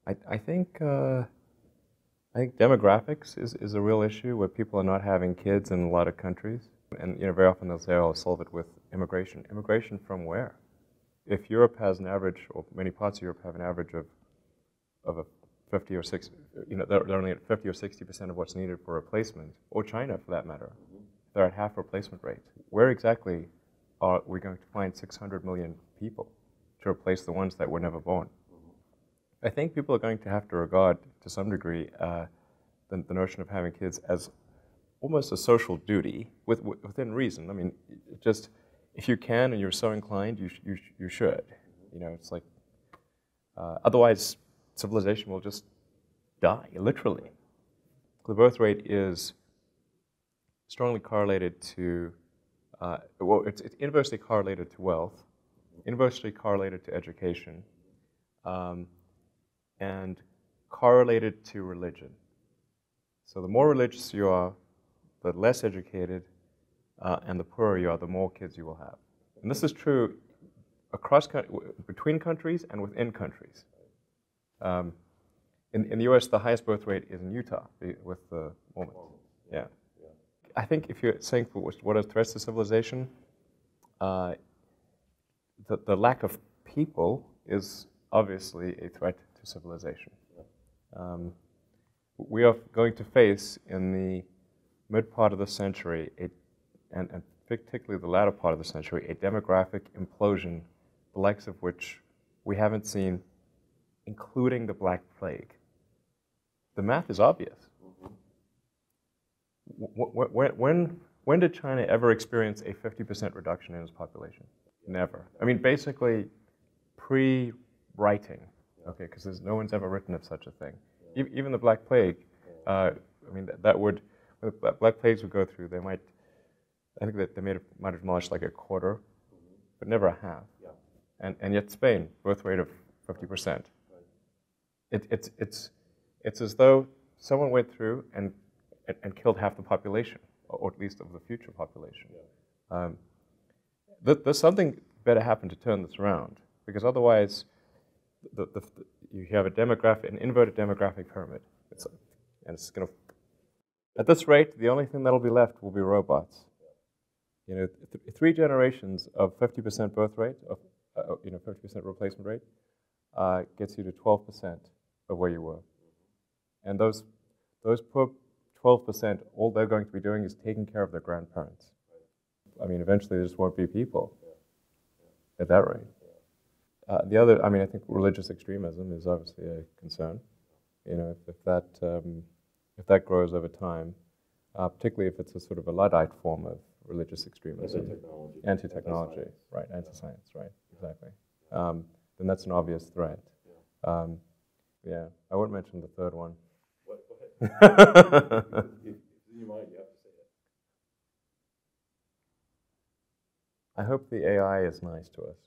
I think demographics is a real issue where people are not having kids in a lot of countries, and very often they'll say, "Oh, I'll solve it with immigration." Immigration from where? If Europe has an average, or many parts of Europe have an average of a 50 or 60, they're only at 50 or 60% of what's needed for replacement, or China for that matter, they're at half replacement rate. Where exactly are we going to find 600 million people to replace the ones that were never born? I think people are going to have to regard, to some degree, the notion of having kids as almost a social duty, within reason. I mean, just if you can and you're so inclined, you should. It's like otherwise civilization will just die, literally. The birth rate is strongly correlated to, it's inversely correlated to wealth, inversely correlated to education, and correlated to religion. So the more religious you are, the less educated, and the poorer you are, the more kids you will have. And this is true between countries and within countries. In the US, the highest birth rate is in Utah with the Mormons. Yeah. I think if you're saying what are threats to civilization, the lack of people is obviously a threat to civilization. We are going to face in the mid part of the century, and particularly the latter part of the century, a demographic implosion, the likes of which we haven't seen, including the Black Plague. The math is obvious. When did China ever experience a 50% reduction in its population? Never. I mean, basically, pre-writing, okay, because no one's ever written of such a thing. Even the Black Plague, I mean, when the Black Plagues would go through, I think that they might have demolished like a quarter, but never a half. And yet Spain, birth rate of 50%. It's as though someone went through and killed half the population, or at least of the future population. There's something better happen to turn this around, because otherwise you have an inverted demographic pyramid. And it's going to, at this rate, the only thing that'll be left will be robots. 3 generations of 50% birth rate, 50% replacement rate, gets you to 12% of where you were. And those poor 12%, all they're going to be doing is taking care of their grandparents. I mean, eventually there just won't be people at that rate. The other, I think religious extremism is obviously a concern. If that grows over time, particularly if it's a sort of a Luddite form of religious extremism. Anti-technology. Right, anti-science, right, exactly. Then that's an obvious threat. Yeah, I won't mention the third one. In your mind, you have to say it. I hope the AI is nice to us.